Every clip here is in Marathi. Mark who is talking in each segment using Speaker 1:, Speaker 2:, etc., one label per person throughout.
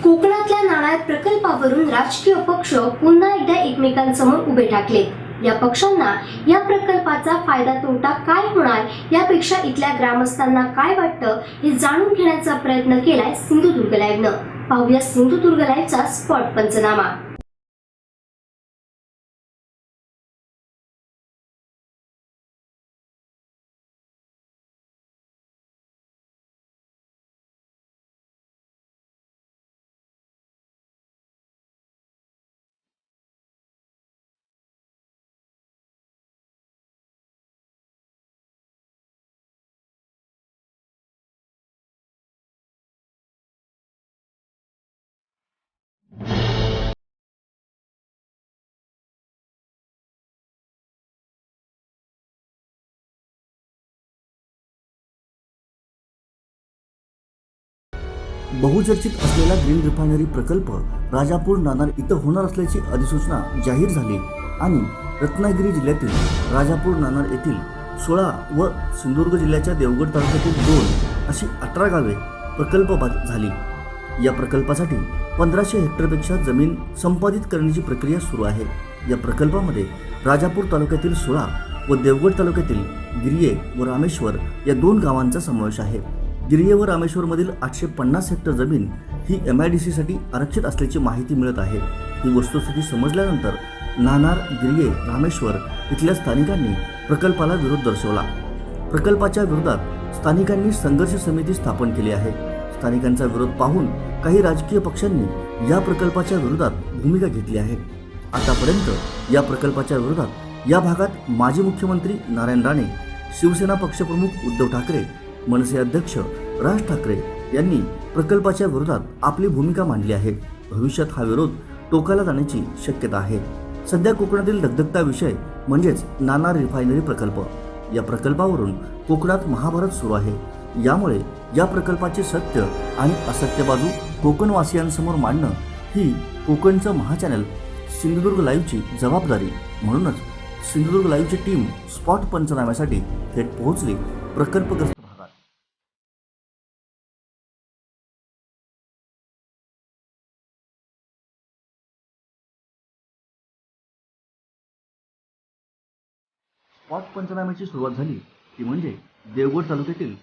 Speaker 1: कोकणातल्या नाणार प्रकल्पावरून राजकीय पक्ष पुन्हा एकदा एकमेकांसमोर उभे ठाकले। या पक्षांना या प्रकल्पाचा फायदा तोटा काय होणार यापेक्षा इथल्या ग्रामस्थांना काय वाटतं हे जाणून घेण्याचा प्रयत्न केलाय सिंधुदुर्ग लाईव्हनं। पाहूया सिंधुदुर्ग लाईव्हचा स्पॉट पंचनामा।
Speaker 2: बहुचर्चित असलेला ग्रीन रिफायनरी प्रकल्प राजापूर नाणार इथं होणार असल्याची अधिसूचना जाहीर झाली आणि रत्नागिरी जिल्ह्यातील राजापूर नाणार येथील 16 व सिंधुदुर्ग जिल्ह्याच्या देवगड तालुक्यातील 2 अशी 18 गावे प्रकल्पबाधित झाली। या प्रकल्पासाठी 1500 हेक्टरपेक्षा जमीन संपादित करण्याची प्रक्रिया सुरू आहे। या प्रकल्पामध्ये राजापूर तालुक्यातील 16 व देवगड तालुक्यातील गिरिये व रामेश्वर या 2 गावांचा समावेश आहे। गिरिये व रामेश्वरमधील 850 हेक्टर जमीन ही MIDC साठी आरक्षित असल्याची माहिती मिळत आहे। ही वस्तुस्थिती समजल्यानंतर नाणार, गिरिये, रामेश्वर इथल्या स्थानिकांनी प्रकल्पाला विरोध दर्शवला। प्रकल्पाच्या विरोधात स्थानिकांनी संघर्ष समिती स्थापन केली आहे। स्थानिकांचा विरोध पाहून काही राजकीय पक्षांनी या प्रकल्पाच्या विरोधात भूमिका घेतली आहे। आतापर्यंत या प्रकल्पाच्या विरोधात या भागात माजी मुख्यमंत्री नारायण राणे, शिवसेना पक्षप्रमुख उद्धव ठाकरे, मनसे अध्यक्ष राज ठाकरे यांनी प्रकल्पाच्या विरोधात आपली भूमिका मांडली आहे। भविष्यात हा विरोध टोकाला जाण्याची शक्यता आहे। सध्या कोकणातील धगधगता विषय म्हणजेच नाणार रिफायनरी प्रकल्प। या प्रकल्पावरून कोकणात महाभारत सुरू आहे। यामुळे या प्रकल्पाचे सत्य आणि असत्य बाजू कोकणवासियांसमोर मांडणं ही कोकणचं महाचॅनल सिंधुदुर्ग लाईव्हची जबाबदारी। म्हणूनच सिंधुदुर्ग लाईव्हची टीम स्पॉट पंचनाम्यासाठी थेट पोहोचली प्रकल्पग्रस्त भागात। स्पॉट पंचनाम्याची सुरुवात झाली ती म्हणजे देवगड तालुक्यातील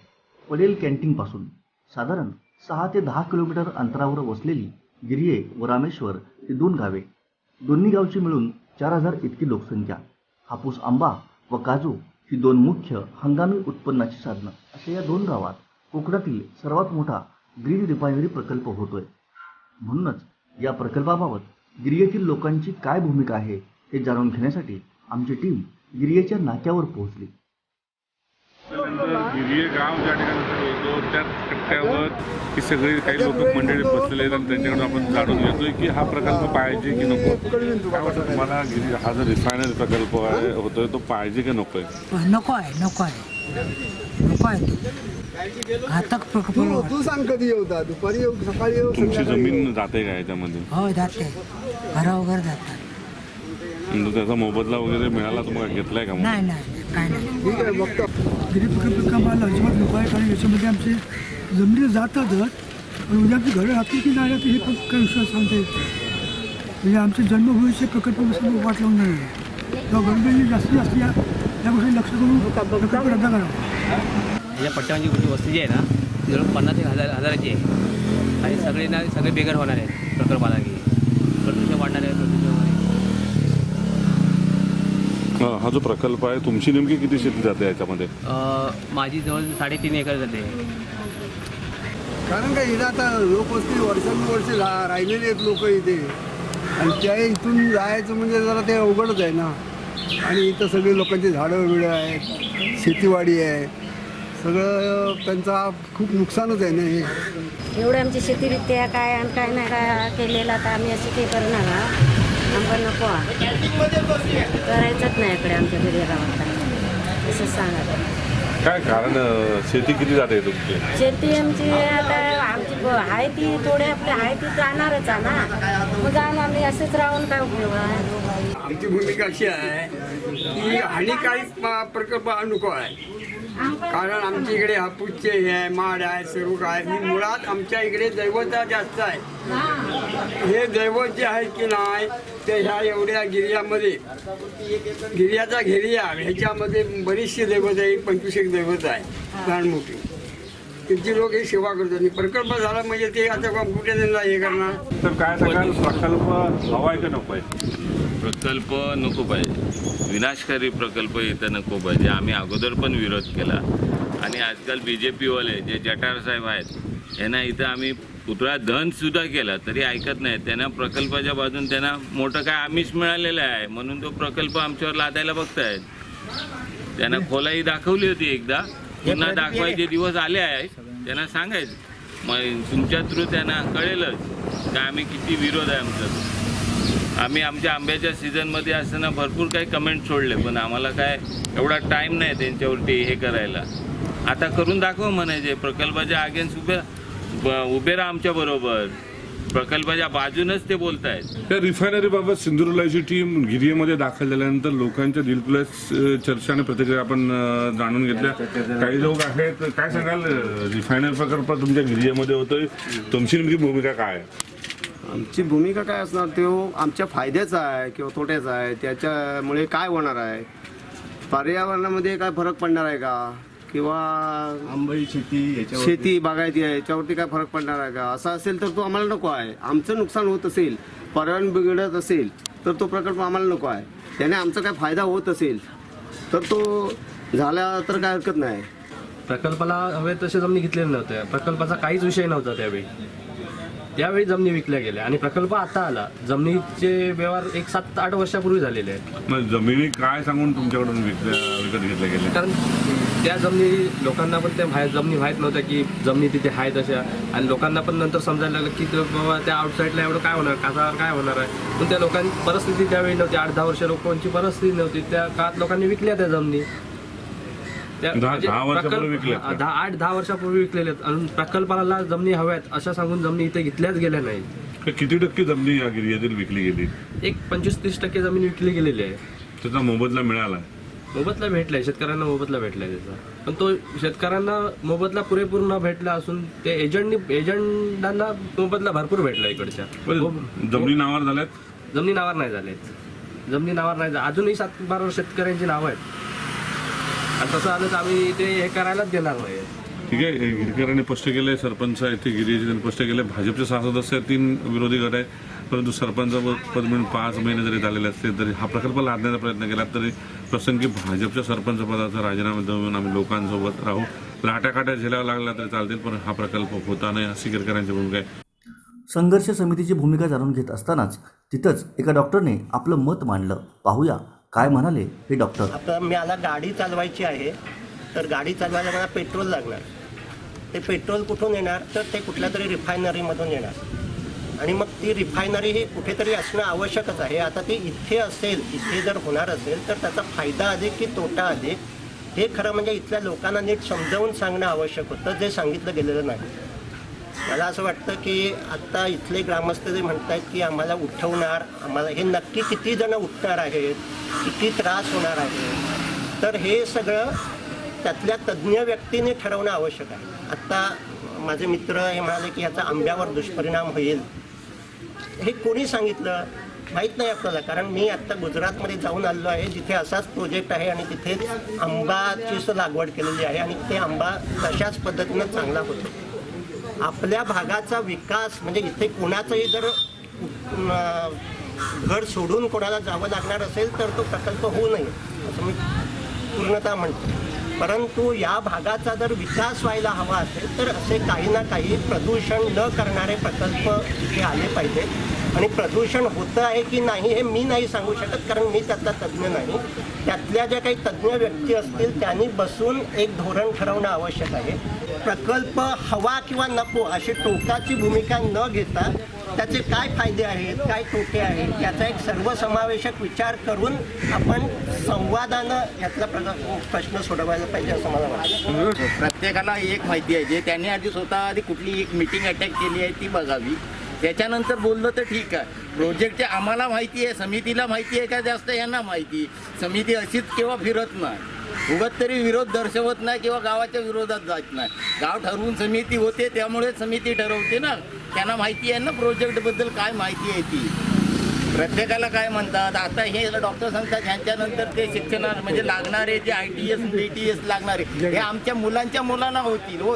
Speaker 2: पडेल कॅन्टीन पासून साधारण 6 ते 10 किलोमीटर अंतरावर वसलेली गिरिये व रामेश्वर ही 2 गावे। दोन्ही गावची मिळून 4000 इतकी लोकसंख्या। हापूस, आंबा व काजू ही 2 मुख्य हंगामी उत्पन्नाची साधनं अशा या 2 गावात कोकणातील सर्वात मोठा ग्रीन रिफायनरी प्रकल्प होतोय। म्हणूनच या प्रकल्पाबाबत गिरियेतील लोकांची काय भूमिका आहे हे जाणून घेण्यासाठी आमची टीम गिरियेच्या नाक्यावर पोहोचली।
Speaker 3: गिरिये गाव ज्या ठिकाणी येतो त्या कट्ट्यावर ही सगळी काही लोक मंडळी बसलेले आहेत आणि त्यांच्याकडून आपण जाणून घेतोय की हा प्रकल्प पाहिजे की नको। काय वाटतं तुम्हाला, गिरी हा जो रिफायनरी प्रकल्प आहे होतोय तो पाहिजे की नको आहे?
Speaker 4: नको आहे घातक प्रकल्प।
Speaker 5: तू सांग कधी येऊता, दुपारी येऊ, सकाळी येऊ?
Speaker 3: तुमची जमीन जाते का याच्यामध्ये?
Speaker 4: हो जाते, घरा वगैरे जातात।
Speaker 3: म्हणजे त्याचा मोबदला वगैरे मिळाला तुम्हाला, घेतलाय का?
Speaker 4: नाही काय नाही।
Speaker 5: ठीक आहे, बघतो।
Speaker 6: गिरी प्रकल्पाला अजिबात नको आहे, कारण याच्यामध्ये आमचे जमिनी जातातच, पण उद्या आमची घरं राहतील की नाही राहतील हे पण काही विश्वास सांगता येत नाही। म्हणजे आमचे जन्मभूमीचे प्रकल्प वाट लावून नाही तेव्हा गव्हर्नमेंटने जास्तीत या गोष्टी लक्ष करून प्रकल्प रद्द करावा।
Speaker 7: या पट्ट्यावरची वस्ती जी आहे ना ती जवळ 50 ते 1000ची आहे आणि सगळे बेघर होणार आहेत प्रकल्पाला की प्रदूषण वाढणार आहे, प्रदूषण वगैरे।
Speaker 3: हा जो प्रकल्प आहे तुमची नेमकी किती शेती जाते याच्यामध्ये?
Speaker 7: माझी जवळ 3.5 एकर जाते।
Speaker 5: कारण काय इथं आता लोकवस्ती वर्षानुवर्षे राहिलेले आहेत लोक इथे, आणि त्या इथून जायचं म्हणजे जरा ते अवघडच आहे ना। आणि इथं सगळी लोकांची झाडं बिडं आहेत, शेतीवाडी आहे, सगळं त्यांचा खूप नुकसानच आहे ना हे।
Speaker 8: एवढं आमची शेतीरित्या काय आणि काय नाही काय केलेलं, आता आम्ही असे काही करणार ना, आम्हाला नको करायचंच नाही इकडे आमच्या घरी गावात, असं सांगा।
Speaker 3: काय कारण, शेती किती जाते तुमची?
Speaker 8: शेती आमची आता आमची आहे ती थोडी आपली आहे ती जाणारच आहे ना, मग जाऊन आम्ही असेच राहून काय उपयोग आहे?
Speaker 5: आमची भूमिका अशी आहे की हानिकारक प्रकल्प नको आहे। कारण आमच्या इकडे हापूसचे हे आहे, माड आहे, सरूक आहे. ही मुळात आमच्या इकडे दैवता जास्त आहे. हे दैवत जे आहे की नाही ते ह्या एवढ्या गिर्यामध्ये गिर्याचा घेरिया ह्याच्यामध्ये बरीचशी दैवत आहे. 25 दैवत आहे लहान मोठी. त्यांची लोक ही सेवा करतात. आणि प्रकल्प झाला म्हणजे ते आता कुठे त्यांना हे करणार.
Speaker 3: तर काय सांगाल, प्रकल्प हवाय का नको आहे?
Speaker 9: प्रकल्प नको पाहिजे, विनाशकारी प्रकल्प इथं नको पाहिजे. आम्ही अगोदर पण विरोध केला आणि आजकाल BJPवाले जे जटार साहेब आहेत यांना इथं आम्ही पुतळा दहनसुद्धा केला तरी ऐकत नाहीत. त्यांना प्रकल्पाच्या बाजून त्यांना मोठं काय आमिष मिळालेलं आहे म्हणून तो प्रकल्प आमच्यावर लादायला बघतायत. त्यांना खोलाई दाखवली होती एकदा, पुन्हा दाखवायचे दिवस आले आहेत. त्यांना सांगायचं मग तुमच्या थ्रू त्यांना कळेलच का आम्ही किती विरोध आहे आमचा. आम्ही आमच्या आंब्याच्या सीझनमध्ये असताना भरपूर काही कमेंट सोडले पण आम्हाला काय एवढा टाईम नाही त्यांच्यावरती हे करायला. आता करून दाखव म्हणायचे, प्रकल्पाच्या अगेन्स्ट उभे राहा आमच्याबरोबर. प्रकल्पाच्या बाजूनच ते बोलत आहेत.
Speaker 3: त्या रिफायनरीबाबत सिंधुदुर्गची टीम गिरियेमध्ये दाखल झाल्यानंतर लोकांच्या दिलखुलास चर्चा आणि प्रतिक्रिया आपण जाणून घेतल्या. काही लोक आहेत, काय सांगाल, रिफायनरी प्रकल्प तुमच्या गिरियेमध्ये होतोय, तुमची नेमकी भूमिका काय आहे?
Speaker 10: आमची भूमिका काय असणार, तो आमच्या फायद्याचा आहे किंवा तोट्याचा आहे. त्याच्यामुळे काय होणार आहे, पर्यावरणामध्ये काय फरक पडणार आहे का, किंवा
Speaker 2: आंबई
Speaker 10: शेती बागायती आहे याच्यावरती काय फरक पडणार आहे का. असं असेल तर तो आम्हाला नको आहे. आमचं नुकसान होत असेल, पर्यावरण बिघडत असेल तर तो प्रकल्प आम्हाला नको आहे. त्याने आमचा काय फायदा होत असेल तर तो झाला तर काय हरकत नाही.
Speaker 11: प्रकल्पाला हवे तसे जमिनी घेतलेल्या नव्हत्या. प्रकल्पाचा काहीच विषय नव्हता त्यावेळी जमिनी विकल्या गेल्या आणि प्रकल्प आता आला. जमिनीचे व्यवहार 7-8 वर्षापूर्वी झालेले आहेत.
Speaker 3: मग जमिनी काय सांगून तुमच्याकडून विकत घेतल्या गेल्या?
Speaker 11: कारण त्या जमिनी लोकांना पण त्या जमिनी माहीत नव्हत्या की जमिनी तिथे आहेत अशा. आणि लोकांना पण नंतर समजायला लागलं की बाबा त्या आउटसाईडला एवढं काय होणार, कासावर काय होणार आहे. पण त्या लोकांची परिस्थिती त्यावेळी नव्हती. 8-10 वर्ष लोकांची परिस्थिती नव्हती. त्या काळात लोकांनी विकल्या त्या जमिनी.
Speaker 3: 10 वर्षापूर्वी विकल्या?
Speaker 11: 8-10 वर्षापूर्वी विकलेल्या आहेत. आणि प्रकल्पाला जमिनी हव्यात अशा सांगून जमिनी इथे घेतल्याच गेल्या नाही.
Speaker 3: किती टक्के जमिनी या गिरियातील विकली गेली?
Speaker 11: एक 25-30% जमीन विकली गेलेली आहे.
Speaker 3: त्याचा मोबदला मिळाला?
Speaker 11: मोबदला भेटलाय, शेतकऱ्यांना मोबदला भेटलाय त्याचा. पण तो शेतकऱ्यांना मोबदला पुरेपूर न भेटला असून ते एजंटांना मोबदला भरपूर भेटला इकडच्या.
Speaker 3: जमिनी नावावर झाल्यात?
Speaker 11: जमिनी नावावर नाही झालेत. जमिनी नावावर नाही अजूनही 7-12 शेतकऱ्यांची नावं आहेत. आणि तसं आलं तर आम्ही ते हे करायलाच देणार नाही.
Speaker 3: ठीक आहे, गिरकरांनी स्पष्ट केलंय, सरपंच आहे ते गिरीचे त्यांनी स्पष्ट केलं. भाजपचे 6 सदस्य 3 विरोधी गट आहेत. परंतु सरपंच पद मिळून 5 महिने जरी झालेले असले तरी हा प्रकल्प लादण्याचा प्रयत्न केला तरी प्रसंगी भाजपच्या सरपंच पदाचा राजीनामा देऊन आम्ही लोकांसोबत राहू. लाट्याकाट्या झेलावं लागला तरी चालतील पण हा प्रकल्प होता नाही अशी गिरकरांची भूमिका आहे.
Speaker 2: संघर्ष समितीची भूमिका जाणून घेत असतानाच तिथंच एका डॉक्टरने आपलं मत मांडलं. पाहूया काय म्हणाले हे डॉक्टर.
Speaker 12: आता मला गाडी चालवायची आहे तर गाडी चालवायला मला पेट्रोल लागणार. ते पेट्रोल कुठून येणार तर ते कुठल्या तरी रिफायनरीमधून येणार. आणि मग ती रिफायनरी ही कुठेतरी असणं आवश्यकच आहे. आता ती इथे असेल, इथे जर होणार असेल तर त्याचा फायदा अधिक की तोटा अधिक हे खरं म्हणजे इथल्या लोकांना नीट समजावून सांगणं आवश्यक होतं, जे सांगितलं गेलेलं नाही. मला असं वाटतं की आत्ता इथले ग्रामस्थ जे म्हणत आहेत की आम्हाला उठवणार, आम्हाला हे नक्की किती जण उठणार आहेत, किती त्रास होणार आहे, तर हे सगळं त्यातल्या तज्ज्ञ व्यक्तीने ठरवणं आवश्यक आहे. आत्ता माझे मित्र हे म्हणाले की ह्याचा आंब्यावर दुष्परिणाम होईल. हे कोणी सांगितलं माहीत नाही आपल्याला. कारण मी आत्ता गुजरातमध्ये जाऊन आलेलो आहे जिथे असाच प्रोजेक्ट आहे आणि तिथेच आंबाची लागवड केलेली आहे आणि ते आंबा तशाच पद्धतीनं चांगला होतो. आपल्या भागाचा विकास म्हणजे इथे कोणाचंही जर घर सोडून कोणाला जावं लागणार असेल तर तो प्रकल्प होऊ नये असं मी पूर्णतः म्हणतो. परंतु या भागाचा जर विकास व्हायला हवा असेल तर असे काही ना काही प्रदूषण न करणारे प्रकल्प इथे आले पाहिजेत. आणि प्रदूषण होतं आहे की नाही हे मी नाही सांगू शकत कारण मी त्यातला तज्ज्ञ नाही. त्यातल्या ज्या काही तज्ज्ञ व्यक्ती असतील त्यांनी बसून एक धोरण ठरवणं आवश्यक आहे. प्रकल्प हवा किंवा नको अशी टोकाची भूमिका न घेता त्याचे काय फायदे आहेत, काय तोटे आहेत याचा एक सर्वसमावेशक विचार करून आपण संवादानं यातला प्रश्न सोडवायला पाहिजे असं मला वाटतं.
Speaker 13: प्रत्येकाला एक माहिती आहे जे त्यांनी आधी स्वतः आधी कुठली एक मीटिंग अटॅक केली आहे ती बघावी. त्याच्यानंतर बोललं तर ठीक आहे. प्रोजेक्टचे आम्हाला माहिती आहे, समितीला माहिती आहे का जास्त यांना माहिती. समिती अशीच केव्हा फिरत नाही. उगाच तरी विरोध दर्शवत नाही किंवा गावाच्या विरोधात जात नाही. गाव ठरवून समिती होते, त्यामुळे समिती ठरवते ना. त्यांना माहिती आहे ना प्रोजेक्टबद्दल काय माहिती आहे ती. प्रत्येकाला काय म्हणतात आता हे डॉक्टर सांगतात ह्यांच्यानंतर ते शिक्षणात म्हणजे लागणारे जे ITS DTS लागणारे हे आमच्या मुलांना होतील हो.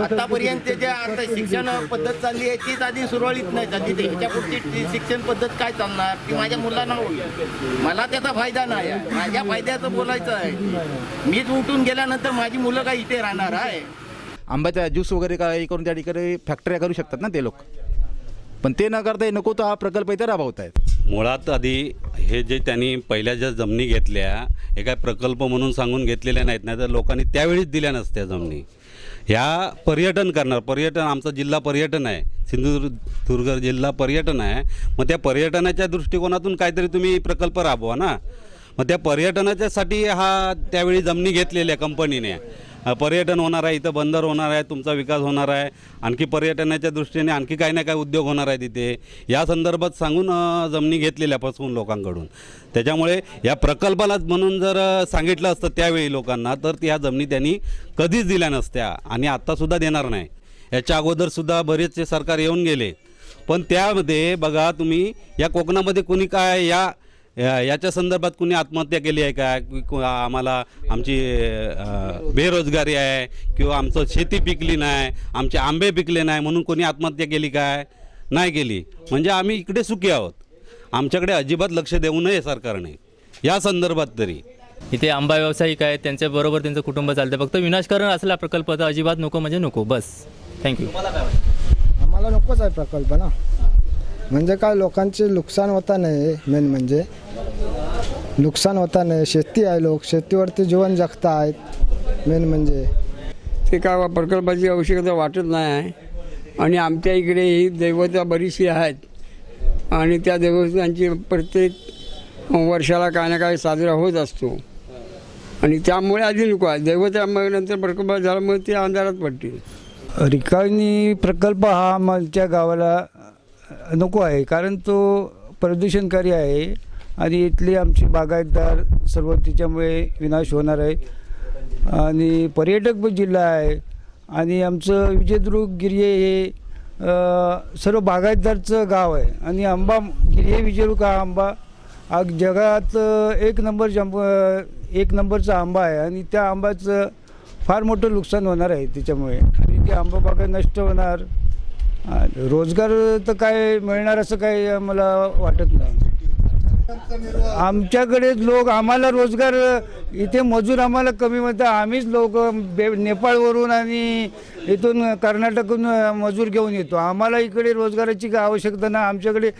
Speaker 13: आतापर्यंत जे आता शिक्षण पद्धत चालली आहे तीच आधी सुरळीत नाही चालली. तर ह्याच्या पुढची शिक्षण पद्धत काय चालणार ती माझ्या मुलांना होईल. मला त्याचा फायदा नाही आहे. माझ्या फायद्याचं बोलायचं आहे. मीच उठून गेल्यानंतर माझी मुलं काय इथे राहणार आहे.
Speaker 14: आंब्याचा ज्यूस वगैरे काही करून त्या ठिकाणी फॅक्टऱ्या करू शकतात ना ते लोक, पण ते न करता नको तो हा प्रकल्प इथे राबवत आहेत.
Speaker 15: मुळात आधी हे जे त्यांनी पहिल्या ज्या जमिनी घेतल्या हे काय प्रकल्प म्हणून सांगून घेतलेल्या नाहीत, नाही तर लोकांनी त्यावेळीच दिल्या नसत्या जमिनी. ह्या पर्यटन आमचा जिल्हा पर्यटन आहे, सिंधुदुर्ग जिल्हा पर्यटन आहे. मग त्या पर्यटनाच्या दृष्टिकोनातून काहीतरी तुम्ही प्रकल्प राबवा ना. मग त्या पर्यटनाच्यासाठी हा त्यावेळी जमिनी घेतलेल्या कंपनीने. पर्यटन होणार आहे, इथं बंदर होणार आहे, तुमचा विकास होणार आहे, आणखी पर्यटनाच्या दृष्टीने आणखी काही ना काही उद्योग होणार आहे तिथे, या संदर्भात सांगून जमिनी घेतलेल्या पासून लोकांकडून. त्याच्यामुळे या प्रकल्पाला म्हणून जर सांगितलं असतं त्यावेळी लोकांना तर त्या जमिनी त्यांनी कधीच दिल्या नसत्या आणि आत्तासुद्धा देणार नाही. याच्या अगोदरसुद्धा बरेचसे सरकार येऊन गेले, पण त्यामध्ये बघा तुम्ही या कोकणामध्ये कुणी काय याच्या संदर्भात कुणी आत्महत्या केली आहे का? आम्हाला आमची बेरोजगारी आहे किंवा आमचं शेती पिकली नाही, आमचे आंबे पिकले नाही म्हणून कोणी आत्महत्या केली काय? नाही केली. म्हणजे आम्ही इकडे सुखी आहोत. आमच्याकडे अजिबात लक्ष देऊ नये सरकारने या संदर्भात तरी.
Speaker 16: इथे आंबा व्यावसायिक आहेत, त्यांच्याबरोबर त्यांचं कुटुंब चालतं. फक्त विनाशकारण असला प्रकल्प तर अजिबात नको म्हणजे नको, बस. थँक्यू.
Speaker 6: आम्हाला नकोच आहे प्रकल्प ना. म्हणजे काय लोकांचे नुकसान होता नाही, मेन म्हणजे नुकसान होता नाही. शेती आहे, लोक शेतीवरती जीवन जगता आहेत. मेन म्हणजे
Speaker 5: ते काय प्रकल्पाची आवश्यकता वाटत नाही आहे. आणि आमच्या इकडे ही दैवता बरीचशी आहेत आणि त्या दैवतांची प्रत्येक वर्षाला काय ना काय साजरा होत असतो आणि त्यामुळे आधी नको आहे. दैवता नंतर प्रकल्प झाल्यामुळे ते अंधारात पडतील.
Speaker 6: रिकामी प्रकल्प हा आमच्या गावाला नको आहे, कारण तो प्रदूषणकारी आहे आणि इथली आमची बागायतदार सर्व तिच्यामुळे विनाश होणार आहे. आणि पर्यटक जिल्हा आहे आणि आमचं विजयदुर्ग गिर्ये हे सर्व बागायतदारचं गाव आहे. आणि आंबा गिर्ये विजयदुर्ग हा आंबा जगात एक नंबरचा आंबा आहे आणि त्या आंब्याचं फार मोठं नुकसान होणार आहे त्याच्यामुळे. आणि ते आंबा बागा नष्ट होणार. रोजगार तर काय मिळणार असं काही मला वाटत नाही. आमच्याकडे लोक आम्हाला रोजगार इथे मजूर आम्हाला कमी मिळतात. आम्हीच लोक नेपाळवरून आणि इथून कर्नाटकहून मजूर घेऊन येतो. आम्हाला इकडे रोजगाराची काय आवश्यकता नाही. आमच्याकडे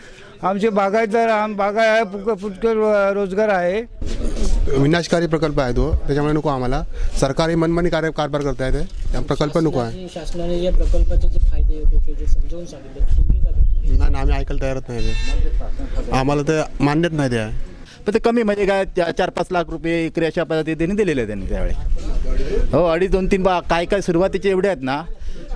Speaker 6: आमचे बागायतदार पुष्कळ रोजगार आहे.
Speaker 17: विनाशकारी प्रकल्प आहे तो, त्याच्यामुळे नको आम्हाला. सरकारी मनमानी कारभार करता येते, त्या प्रकल्प नको आहे.
Speaker 18: शासनाने या प्रकल्पाचे जे फायदे होते ते समजावून सांगितले,
Speaker 17: नाही आम्ही ऐकायला तयारच नाही ते. आम्हाला तर मान्यच नाही ते.
Speaker 14: पण ते कमी म्हणजे काय 4-5 लाख रुपये एकरी अशा पद्धतीने दिलेले आहे त्यांनी त्यावेळी. हो 2.5-3 काय सुरुवातीचे एवढे आहेत ना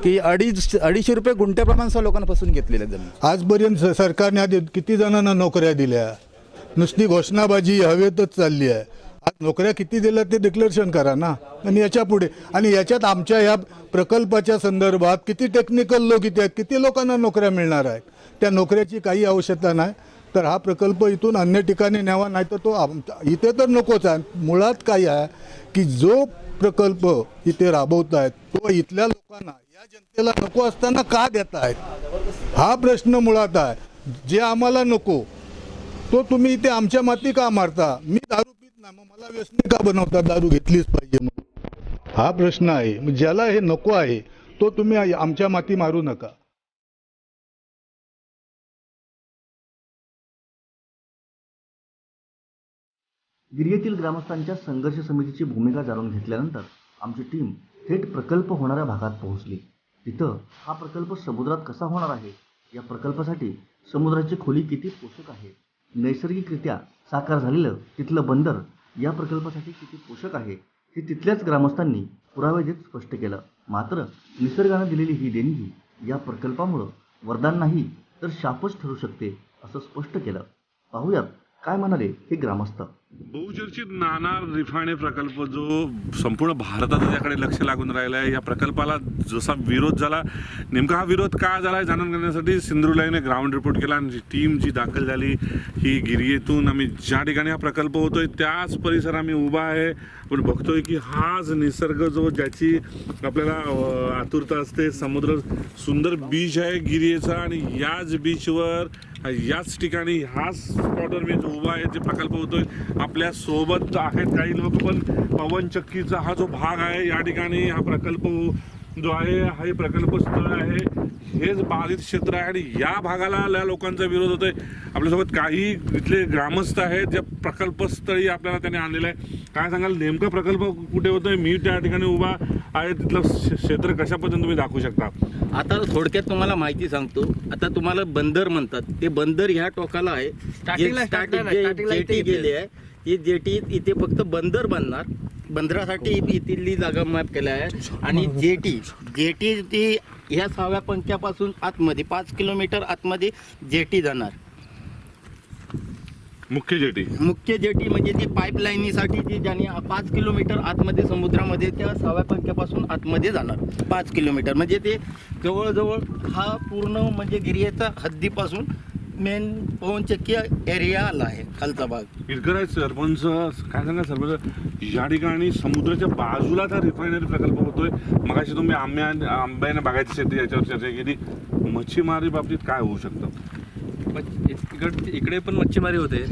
Speaker 14: की 250 रुपये गुंठ्याप्रमाणे लोकांना फसवून घेतलेले जमीन.
Speaker 19: आजपर्यंत सरकारने आधी किती जणांना नोकऱ्या दिल्या? नुसती घोषणाबाजी हवेतच चालली आहे. आज नोकऱ्या किती दिल्या ते डिक्लेरेशन करा ना. आणि याच्या पुढे आणि याच्यात आमच्या या प्रकल्पाच्या संदर्भात किती टेक्निकल लोक इथे आहेत, किती लोकांना नोकऱ्या मिळणार आहेत? त्या नोकऱ्याची काही आवश्यकता नाही. तर हा प्रकल्प इथून अन्य ठिकाणी न्यावा, नाही तर तो इथे तर नकोच आहे. मुळात काय आहे की जो प्रकल्प इथे राबवत आहेत तो इथल्या लोकांना, या जनतेला नको असताना का देत आहेत हा प्रश्न मुळात आहे. जे आम्हाला नको तो तुम्ही इथे आमच्या माती का मारता? मी दारू पित नाही, मग मला व्यसनी का बनवता? दारू घेतलीच पाहिजे म्हणून हा प्रश्न आहे. ज्याला हे नको आहे तो तुम्ही आमच्या माती मारू नका.
Speaker 2: गिर्येतील ग्रामस्थांच्या संघर्ष समितीची भूमिका जाणून घेतल्यानंतर आमची टीम थेट प्रकल्प होणाऱ्या भागात पोहोचली. तिथं हा प्रकल्प समुद्रात कसा होणार आहे, या प्रकल्पासाठी समुद्राची खोली किती पोषक आहे, नैसर्गिकरित्या साकार झालेलं तिथलं बंदर या प्रकल्पासाठी किती पोषक आहे हे तिथल्याच ग्रामस्थांनी पुरावे देत स्पष्ट केलं. मात्र निसर्गानं दिलेली ही देणगी या प्रकल्पामुळं वरदान नाही तर शापच ठरू शकते असं स्पष्ट केलं. पाहूयात काय म्हणाले हे ग्रामस्थ?
Speaker 3: बहुचर्चित नाणार रिफायनरी प्रकल्प जो संपूर्ण भारतात त्याकडे लक्ष लागून राहिला आहे, या प्रकल्पाला जसा विरोध झाला, नेमका हा विरोध का झाला आहे जाणून घेण्यासाठी सिंधुदुर्गने ग्राउंड रिपोर्ट केला आणि टीम जी दाखल झाली ही गिरयेतून. आम्ही ज्या ठिकाणी हा प्रकल्प होतोय त्याच परिसर आम्ही उभा आहे, पण बघतोय की हाच निसर्ग जो ज्याची आपल्याला आतुरता असते, समुद्र सुंदर बीच आहे गिरयेचा आणि याच बीचवर याच ठिकाणी ह्याच स्पॉटवर मी जो उभा आहे जे प्रकल्प होतोय. आपल्या सोबत आहेत काही लोक, पण पवनचक्कीचा हा जो भाग आहे या ठिकाणी हा प्रकल्प जो आहे हा हे प्रकल्प स्थळ आहे, हेच बाधित क्षेत्र आहे आणि या भागाला या लोकांचा विरोध होतोय. आपल्यासोबत काही इथले ग्रामस्थ आहेत ज्या प्रकल्पस्थळी आपल्याला त्यांनी आणलेलं आहे. काय सांगाल नेमका प्रकल्प कुठे होतोय? मी त्या ठिकाणी उभा आहे, तिथलं क्षेत्र कशा पद्धतीने तुम्ही दाखवू शकता?
Speaker 13: आता थोडक्यात तुम्हाला माहिती सांगतो. आता तुम्हाला बंदर म्हणतात, ते बंदर ह्या टोकाला आहे. जेटी गेली आहे, ही जेटी इथे फक्त बंदर बनणार. बंदरासाठी इथली जागा मॅप केल्या आहे आणि जेटी ती ह्या 6व्या पंख्यापासून आतमध्ये 5 किलोमीटर आतमध्ये जेटी जाणार.
Speaker 3: मुख्य जेटी
Speaker 13: म्हणजे ती पाईपलाईनीसाठी ती ज्याने 5 किलोमीटर आतमध्ये समुद्रामध्ये त्या 6व्या पंख्यापासून आतमध्ये जाणार. 5 किलोमीटर म्हणजे ते जवळजवळ हा पूर्ण म्हणजे गिरयेचा हद्दीपासून मेन पवनचक्की एरिया आला आहे, खालचा भाग.
Speaker 3: इरकर आहे सरपंच, काय सांगा सरपंच, या ठिकाणी समुद्राच्या बाजूला हा रिफायनरी प्रकल्प होतोय. मगाशी तुम्ही आंब्याने बागायती शेती याच्यावर चर्चा केली. मच्छीमारी बाबतीत काय होऊ शकतं?
Speaker 11: इकडे पण मच्छीमारी होते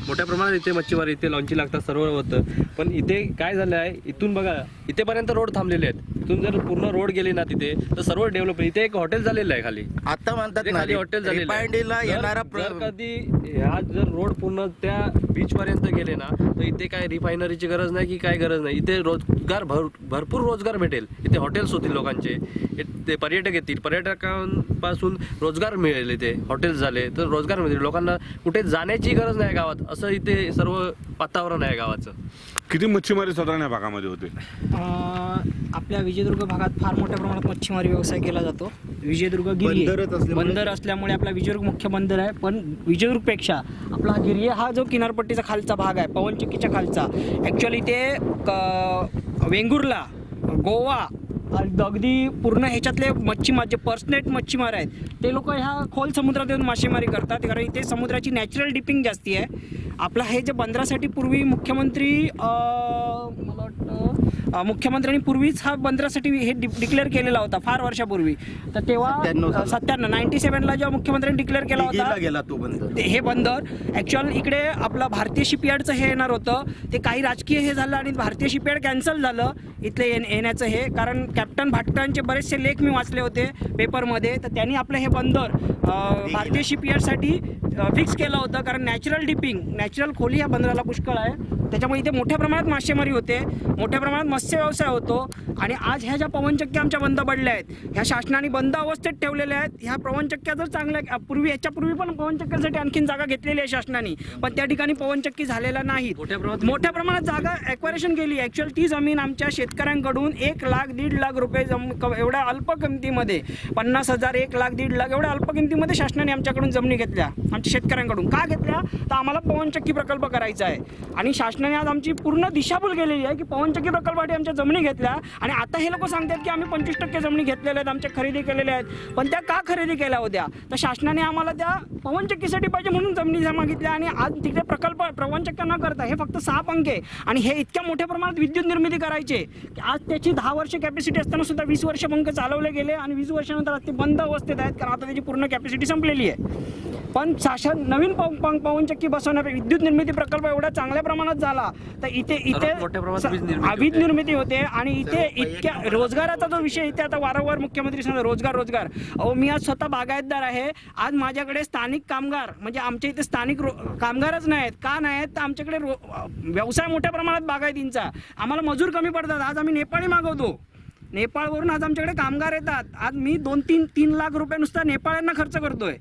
Speaker 11: मोठ्या प्रमाणात, इथे मच्छीमारी, इथे लॉन्ची लागतात, सर्व होतं. पण इथे काय झालं आहे, इथून बघा इथेपर्यंत रोड थांबलेले आहेत. इथून जर पूर्ण रोड गेले ना तिथे तर सर्व डेव्हलप. इथे एक हॉटेल झालेलं आहे खाली,
Speaker 13: आता म्हणतात
Speaker 11: खाली हॉटेल झालेलं आहे.
Speaker 13: येणारा
Speaker 11: कधी ह्या जर रोड पूर्ण त्या बीच पर्यंत गेले ना तर इथे काय रिफायनरीची गरज नाही की काय गरज नाही. इथे रोजगार भरपूर रोजगार भेटेल. इथे हॉटेल्स होतील लोकांचे, ते पर्यटक येतील, पर्यटकांपासून रोजगार मिळेल. इथे हॉटेल्स झाले तर रोजगार मिळेल लोकांना. कुठे जाण्याची गरज नाही गावात, असं इथे सर्व वातावरण आहे गावाचं.
Speaker 3: किती मच्छीमारी साधारण या भागामध्ये होते?
Speaker 18: आपल्या विजयदुर्ग भागात फार मोठ्या प्रमाणात मच्छीमारी व्यवसाय केला जातो. विजयदुर्ग बंदर असल्यामुळे आपला विजयदुर्ग मुख्य बंदर आहे. पण विजयदुर्गपेक्षा आपला गिरये हा जो किनारपट्टीचा खालचा भाग आहे, पवनचक्कीच्या खालचा, ॲक्च्युअली ते वेंगुर्ला, गोवा, अगदी पूर्ण ह्याच्यातले मच्छीमार जे पर्सनेट मच्छीमार आहेत ते लोक ह्या खोल समुद्रात येऊन मासेमारी करतात, कारण इथे समुद्राची नॅचरल डिपिंग जास्ती आहे. आपला हे जे बंदरासाठी पूर्वी मुख्यमंत्री मला वाटतं मुख्यमंत्र्यांनी पूर्वीच हा बंदरासाठी हे डिक्लेअर केलेला होता फार वर्षापूर्वी. तर तेव्हा 97ला जेव्हा मुख्यमंत्र्यांनी डिक्लेअर केला होता
Speaker 13: तो बंदर,
Speaker 18: हे बंदर ॲक्च्युअल इकडे आपलं भारतीय शिपयार्डचं हे येणार होतं. ते काही राजकीय हे झालं आणि भारतीय शिपयार्ड कॅन्सल झालं इथले येण्याचं हे, कारण कॅप्टन भाटकांचे बरेचसे लेख मी वाचले होते पेपरमध्ये. तर त्यांनी आपलं हे बंदर भारतीय शिपयार्डसाठी फिक्स केलं होतं, कारण नॅचरल डिपिंग, नॅचरल खोली या बंदराला पुष्कळ आहे. त्याच्यामुळे इथे मोठ्या प्रमाणात मासेमारी होते, मोठ्या प्रमाणात मत्स्य व्यवसाय होतो. आणि आज ह्या ज्या पवनचक्क्या आमच्या बंद पडल्या आहेत, ह्या शासनाने बंद अवस्थेत ठेवलेल्या आहेत. ह्या पवनचक्क्या जर चांगल्या ह्याच्यापूर्वी पण पवनचक्क्यांसाठी आणखीन जागा घेतलेली आहे शासनाने, पण त्या ठिकाणी पवनचक्की झालेल्या नाहीत. मोठ्या प्रमाणात जागा ॲक्वायरेशन केली. ॲक्च्युअल ती जमीन आमच्या शेतकऱ्यांकडून 1 लाख 1.5 लाख रुपये एवढ्या अल्प किमतीमध्ये, 50,000 1 लाख 1.5 लाख एवढ्या अल्प किमतीमध्ये शासनाने आमच्याकडून जमिनी घेतल्या. आमच्या शेतकऱ्यांकडून का घेतल्या? तर आम्हाला पवनचक्की प्रकल्प करायचा आहे आणि शासनाने आज आमची पूर्ण दिशाभूल केलेली आहे की पवनचक्की प्रकल्पासाठी आमच्या जमिनी घेतल्या. आणि आता हे लोक सांगतात की आम्ही 25% जमिनी घेतलेल्या आहेत, आमच्या खरेदी केलेल्या आहेत. पण त्या का खरेदी केल्या होत्या? तर शासनाने आम्हाला त्या पवनचक्कीसाठी पाहिजे म्हणून जमिनी जमा घेतल्या. आणि आज तिकडे प्रकल्प पवनचक्क्या न करता हे फक्त 6 पंखे आणि हे इतक्या मोठ्या प्रमाणात विद्युत निर्मिती करायचे की आज त्याची 10 वर्ष कॅपॅसिटी असताना सुद्धा 20 वर्ष पंख चालवले गेले आणि 20 वर्षानंतर ते बंद अवस्थेत आहेत, कारण आता त्याची पूर्ण कॅपॅसिटी संपलेली आहे. पण शासन नवीन पवनचक्की बसवण्यापेक्षा विद्युत निर्मिती प्रकल्प एवढा चांगल्या प्रमाणात झाला तर इथे वीज निर्मिती होते. आणि इथे इतक्या रोजगाराचा जो विषय इथे आता वारंवार मुख्यमंत्री सांगतात रोजगार. अहो मी आज स्वतः बागायतदार आहे. आज माझ्याकडे स्थानिक कामगार म्हणजे आमच्या इथे स्थानिक कामगारच नाहीत. का नाहीत? तर आमच्याकडे व्यवसाय मोठ्या प्रमाणात बागायतींचा, आम्हाला मजूर कमी पडतात. आज आम्ही नेपाळी मागवतो नेपाळवरून आज आमच्याकडे कामगार येतात. आज मी 2-3 लाख रुपये नुसता नेपाळ्यांना खर्च करतोय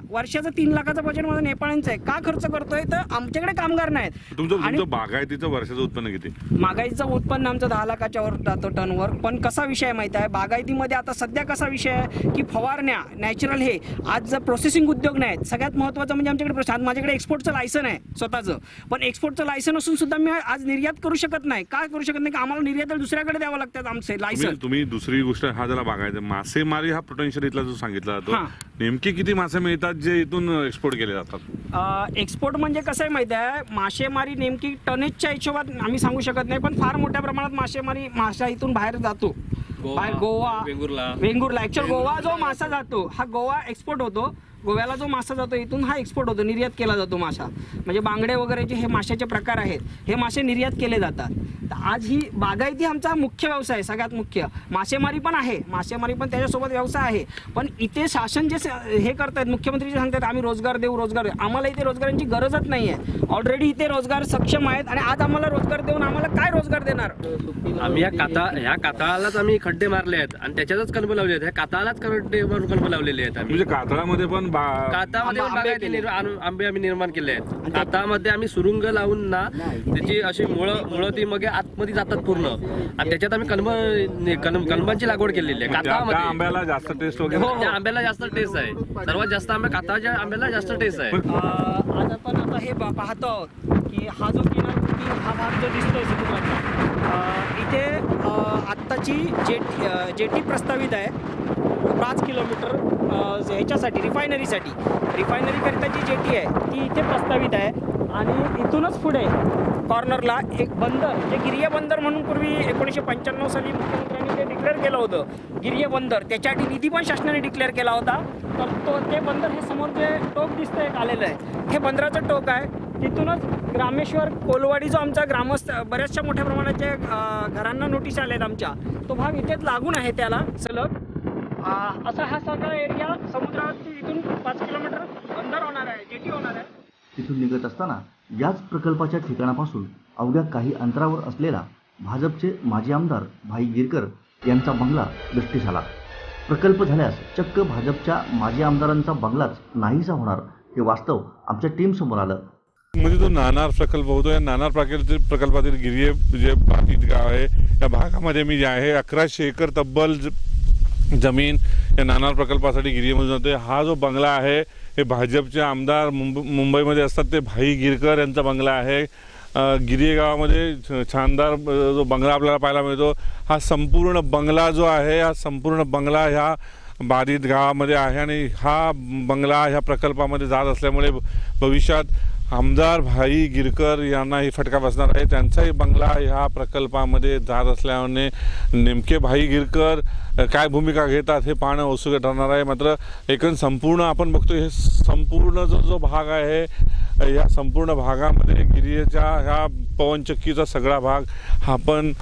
Speaker 18: वर्षाचं 3 लाखाचं बजेट माझं नेपाळ्यांचं आहे. का खर्च करतोय तर आमच्याकडे कामगार नाहीत.
Speaker 3: तुमचं बागायतीचं वर्षाचं उत्पन्न किती?
Speaker 18: बागायतीचं उत्पन्न आमचं 10 लाखाच्या वर जातो टनवर. पण कसा विषय आहे माहिती आहे, बागायतीमध्ये आता सध्या कसा विषय आहे की फवारण्या नॅचरल हे आज जर प्रोसेसिंग उद्योग नाहीत. सगळ्यात महत्त्वाचं म्हणजे आमच्याकडे माझ्याकडे एक्सपोर्टचं लायसन आहे स्वतःचं, पण एक्सपोर्टचं लायसन असून सुद्धा मी आज निर्यात करू शकत नाही. काय करू शकत नाही की आम्हाला निर्यात दुसऱ्याकडे द्यावं लागतात आमचे लायसन.
Speaker 3: तुम्ही दुसरी गोष्ट हा जरा बघायचं, मासेमारी हा पोटेन्शियल इथला जो सांगितला जातो, नेमके किती मासे मिळतात जे इथून एक्सपोर्ट केले जातात?
Speaker 18: एक्सपोर्ट म्हणजे कसं आहे माहिती आहे, मासेमारी नेमकी टनेजच्या हिशोबात आम्ही सांगू शकत नाही, पण फार मोठ्या प्रमाणात मासा इथून बाहेर जातो. गोवा वेंगुर्ला ऍक्च्युअल गोवा जो मासा जातो हा गोवा एक्सपोर्ट होतो. गोव्याला जो मासा जातो इथून हा एक्सपोर्ट होतो, निर्यात केला जातो मासा. म्हणजे बांगडे वगैरे जे हे माशाचे प्रकार आहेत हे मासे निर्यात केले जातात. तर आज ही बागायती आमचा मुख्य व्यवसाय, सगळ्यात मुख्य. मासेमारी पण आहे, मासेमारी पण त्याच्यासोबत व्यवसाय आहे. पण इथे शासन जे हे करतायत, मुख्यमंत्री जे सांगतात आम्ही रोजगार देऊ, आम्हाला इथे रोजगारांची गरजच नाही आहे. ऑलरेडी इथे रोजगार सक्षम आहेत आणि आज आम्हाला रोजगार देऊन आम्हाला काय रोजगार देणार?
Speaker 11: आम्ही ह्या कातळालाच आम्ही खड्डे मारले आहेत आणि त्याच्यातच कल्प लावले आहेत. ह्या कातळालाच खड्डे मारून कल्प लावलेले आहेत.
Speaker 3: म्हणजे कातळामध्ये पण
Speaker 11: कातळामध्ये आंबे आम्ही निर्माण केले आहेत. कातळामध्ये आम्ही सुरुंग लावून ना त्याची अशी मुळं ती मग आतमध्ये जातात पूर्ण, आणि त्याच्यात आम्ही कलमांची लागवड केलेली आहे. कातळामध्ये
Speaker 3: आंब्याला जास्त टेस्ट वगैरे,
Speaker 11: त्या आंब्याला जास्त टेस्ट आहे. सर्वात जास्त कातळाच्या आंब्याला जास्त टेस्ट आहे.
Speaker 18: आज आपण आता हे पाहतो की हा जो हा भाग जो दिसतोय इथे आत्ताची जेटी प्रस्तावित आहे 5 किलोमीटर ह्याच्यासाठी रिफायनरीकरिता जी जेटी आहे ती इथे प्रस्तावित आहे. आणि इथूनच पुढे कॉर्नरला एक बंदर, जे गिरिया बंदर म्हणून पूर्वी 1995 साली मुख्यमंत्र्यांनी ते डिक्लेअर केलं होतं, गिरिया बंदर. त्याच्यासाठी निधी पण शासनाने डिक्लेअर केला होता. तर ते बंदर हे समोर जे टोक दिसतं एक आलेलं आहे, हे बंदराचं टोक आहे. तिथूनच ग्रामेश्वर कोलवाडी जो आमचा ग्रामस्थ बऱ्याचशा मोठ्या प्रमाणाच्या घरांना नोटीस आल्या आहेत आमच्या, तो भाग इथेच लागून आहे त्याला सलग. असा हा सगळा एरिया समुद्रावरती इथून 5 किलोमीटर बंदर होणार आहे, जेटी होणार आहे.
Speaker 2: तिथून निघत असताना याच प्रकल्पाच्या ठिकाणापासून अवघ्या काही अंतरावर असलेला भाजपचे माजी आमदार भाई गिरकर यांचा बंगला दृष्टीस आला. प्रकल्प झाल्यास चक्क भाजपच्या माजी आमदारांचा बंगलाच नाहीसा होणार हे वास्तव आमच्या टीमसमोर आलं.
Speaker 3: म्हणजे जो नाणार प्रकल्प होतो, या नाणार प्रकल्पातील गिरिये जे बाधित गाव आहे या भागामध्ये मी जे आहे 1100 एकर तब्बल जमीन या नाणार प्रकल्पासाठी गिरियेमध्ये जाते. हा जो बंगला आहे हे भाजपचे आमदार मुंबईमध्ये असतात ते भाई गिरकर यांचा बंगला आहे. गिरिये गावामध्ये शानदार जो बंगला आपल्याला पाहायला मिळतो, हा संपूर्ण बंगला जो आहे हा संपूर्ण बंगला ह्या बाधित गावामध्ये आहे. आणि हा बंगला ह्या प्रकल्पामध्ये जात असल्यामुळे भविष्यात आमदार भाई गिरकर यांनाही फटका बसणार आहे. त्यांचाही बंगला ह्या प्रकल्पामध्ये जात असल्याने नेमके भाई गिरकर काय भूमिका घेतात हे पाहणं उत्सुक ठरणार आहे. मात्र संपूर्ण आपण बघतो हे संपूर्ण जो भाग आहे या संपूर्ण भागामध्ये गिरियेच्या ह्या पवनचक्कीचा सगळा भाग हा पण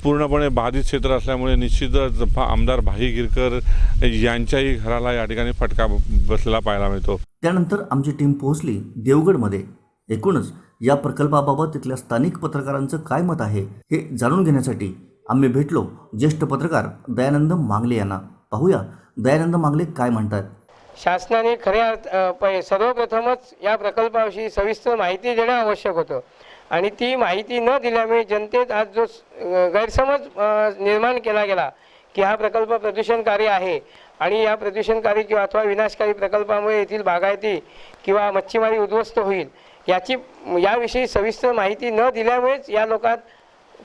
Speaker 3: पूर्णपणे बाधित क्षेत्र असल्यामुळे निश्चितच आमदार भाई गिरकर यांच्याही घराला या ठिकाणी फटका बसलेला पाहायला मिळतो.
Speaker 2: त्यानंतर आमची टीम पोहोचली देवगडमध्ये. एकूणच या प्रकल्पाबाबत तिथल्या स्थानिक पत्रकारांचं काय मत आहे हे जाणून घेण्यासाठी आम्ही भेटलो ज्येष्ठ पत्रकार दयानंद मांगले यांना. पाहूया दयानंद मांगले काय म्हणतात.
Speaker 20: शासनाने सर्वप्रथमच या प्रकल्पाविषयी सविस्तर माहिती देणं आवश्यक होतं आणि ती माहिती न दिल्यामुळे जनतेत आज जो गैरसमज निर्माण केला गेला की हा प्रकल्प प्रदूषणकारी आहे आणि या प्रदूषणकारी किंवा अथवा विनाशकारी प्रकल्पामुळे येथील बागायती किंवा मच्छीमारी उद्ध्वस्त होईल याविषयी सविस्तर माहिती न दिल्यामुळेच या लोकात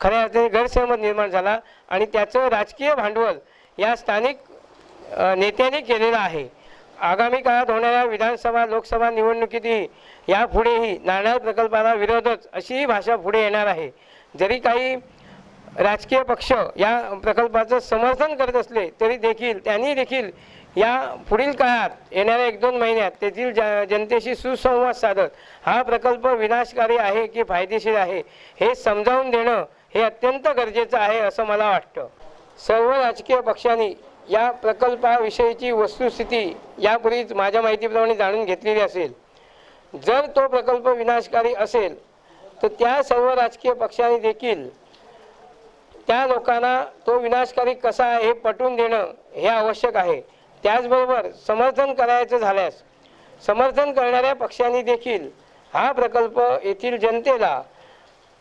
Speaker 20: खऱ्या अर्थाने गैरसमज निर्माण झाला आणि त्याचं राजकीय भांडवल या स्थानिक नेत्यांनी केलेलं आहे. आगामी काळात होणाऱ्या विधानसभा लोकसभा निवडणुकीतही यापुढेही नाणार प्रकल्पाला विरोधच अशीही भाषा पुढे येणार आहे. जरी काही राजकीय पक्ष या प्रकल्पाचं समर्थन करत असले तरी त्यांनी देखील या पुढील काळात येणाऱ्या 1-2 महिन्यात तेथील जनतेशी सुसंवाद साधत हा प्रकल्प विनाशकारी आहे की फायदेशीर आहे हे समजावून देणं हे अत्यंत गरजेचं आहे असं मला वाटतं. सर्व राजकीय पक्षांनी या प्रकल्पाविषयीची वस्तुस्थिती यापूर्वीच माझ्या माहितीप्रमाणे जाणून घेतलेली असेल. जर तो प्रकल्प विनाशकारी असेल तर त्या सर्व राजकीय पक्षांनी देखील त्या लोकांना तो विनाशकारी कसा आहे हे पटवून देणं हे आवश्यक आहे. त्याचबरोबर समर्थन करायचं झाल्यास समर्थन करणाऱ्या पक्षांनी देखील हा प्रकल्प येथील जनतेला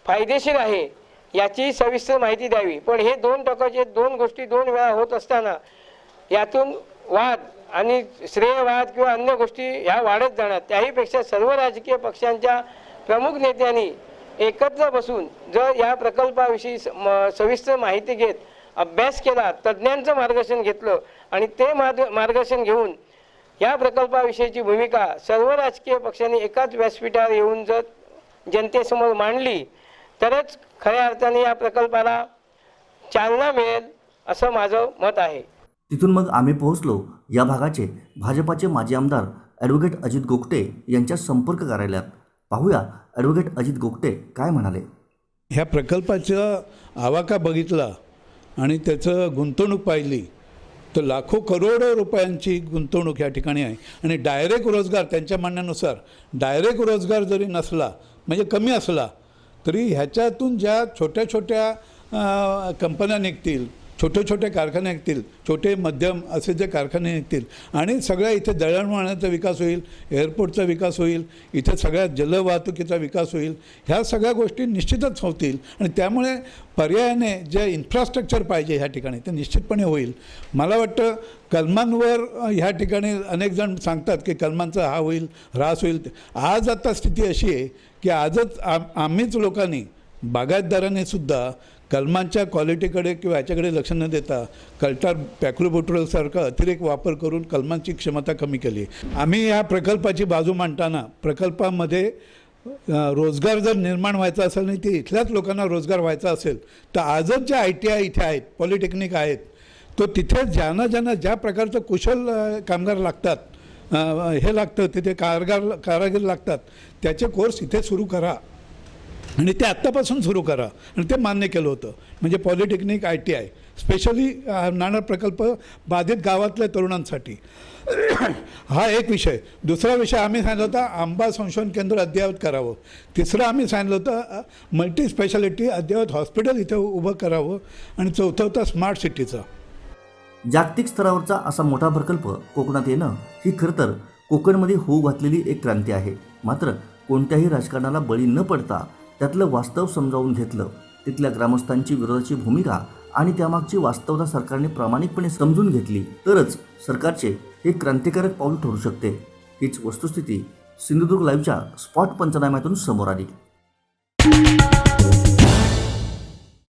Speaker 20: फायदेशीर आहे याची सविस्तर माहिती द्यावी. पण हे 2% 2 गोष्टी 2 वेळा होत असताना यातून वाद आणि श्रेयवाद किंवा अन्य गोष्टी ह्या वाढत जाणार. त्याहीपेक्षा सर्व राजकीय पक्षांच्या प्रमुख नेत्यांनी एकत्र बसून जर या प्रकल्पाविषयी सविस्तर माहिती घेत अभ्यास केला, तज्ज्ञांचं मार्गदर्शन घेतलं आणि ते मार्गदर्शन घेऊन या प्रकल्पाविषयीची भूमिका सर्व राजकीय पक्षांनी एकाच व्यासपीठावर येऊन जर जनतेसमोर मांडली तरच खऱ्या अर्थाने या प्रकल्पाला चालना मिळेल असं माझं मत आहे.
Speaker 2: तिथून मग आम्ही पोहोचलो या भागाचे भाजपाचे माजी आमदार ॲडव्होकेट अजित गोगटे यांच्या संपर्क कार्यालयात. पाहूया ॲडव्होकेट अजित गोगटे काय म्हणाले.
Speaker 21: ह्या प्रकल्पाचा आवाका बघितला आणि त्याचं गुंतवणूक पाहिली तर लाखो करोडो रुपयांची गुंतवणूक या ठिकाणी आहे. आणि डायरेक्ट रोजगार त्यांच्या म्हणण्यानुसार डायरेक्ट रोजगार जरी नसला म्हणजे कमी असला तरी ह्याच्यातून ज्या छोट्या छोट्या कंपन्या निघतील, छोटे छोटे कारखाने निघतील, छोटे मध्यम असे जे कारखाने निघतील आणि सगळ्या इथे दळणवळणाचा विकास होईल, एअरपोर्टचा विकास होईल, इथे सगळ्या जलवाहतुकीचा विकास होईल, ह्या सगळ्या गोष्टी निश्चितच होतील. आणि त्यामुळे पर्यायाने जे इन्फ्रास्ट्रक्चर पाहिजे ह्या ठिकाणी ते निश्चितपणे होईल. मला वाटतं कलमांवर ह्या ठिकाणी अनेक जण सांगतात की कलमांचा हा होईल, ऱ्हास होईल. आज आता स्थिती अशी आहे की आजच आम्हीच लोकांनी बागायतदारांनी सुद्धा कलमांच्या क्वालिटीकडे किंवा याच्याकडे लक्ष न देता कल्टार पॅक्लोबोट्रोलसारखा अतिरेक वापर करून कलमांची क्षमता कमी केली. आम्ही या प्रकल्पाची बाजू मांडताना प्रकल्पामध्ये रोजगार जर निर्माण व्हायचा असेल नाही ते इथल्याच लोकांना रोजगार व्हायचा असेल तर आजच ज्या ITI इथे आहेत, पॉलिटेक्निक आहेत, तो तिथे ज्यांना ज्या प्रकारचं कुशल कामगार लागतात, हे लागतं तिथे कारागीर लागतात, त्याचे कोर्स इथे सुरू करा आणि ते आत्तापासून सुरू करा. आणि ते मान्य केलं होतं. म्हणजे पॉलिटेक्निक ITI स्पेशली नाणार प्रकल्प बाधित गावातल्या तरुणांसाठी हा एक विषय. दुसरा विषय आम्ही सांगितलं होता आंबा संशोधन केंद्र अद्ययावत करावं. तिसरं आम्ही सांगितलं होतं मल्टी स्पेशालिटी अद्ययावत हॉस्पिटल इथं उभं करावं. आणि चौथं होतं स्मार्ट सिटीचा.
Speaker 2: जागतिक स्तरावरचा असा मोठा प्रकल्प कोकणात येणं ही खरं तर कोकणमध्ये होऊ घातलेली एक क्रांती आहे. मात्र कोणत्याही राजकारणाला बळी न पडता त्यातलं वास्तव समजावून घेतलं, तिथल्या ग्रामस्थांची विरोधाची भूमिका आणि त्यामागची वास्तवता सरकारने प्रामाणिकपणे समजून घेतली तरच सरकारचे हे क्रांतिकारक पाऊल ठरू शकते. हीच वस्तुस्थिती सिंधुदुर्ग लाईव्हच्या स्पॉट पंचनाम्यातून समोर आली.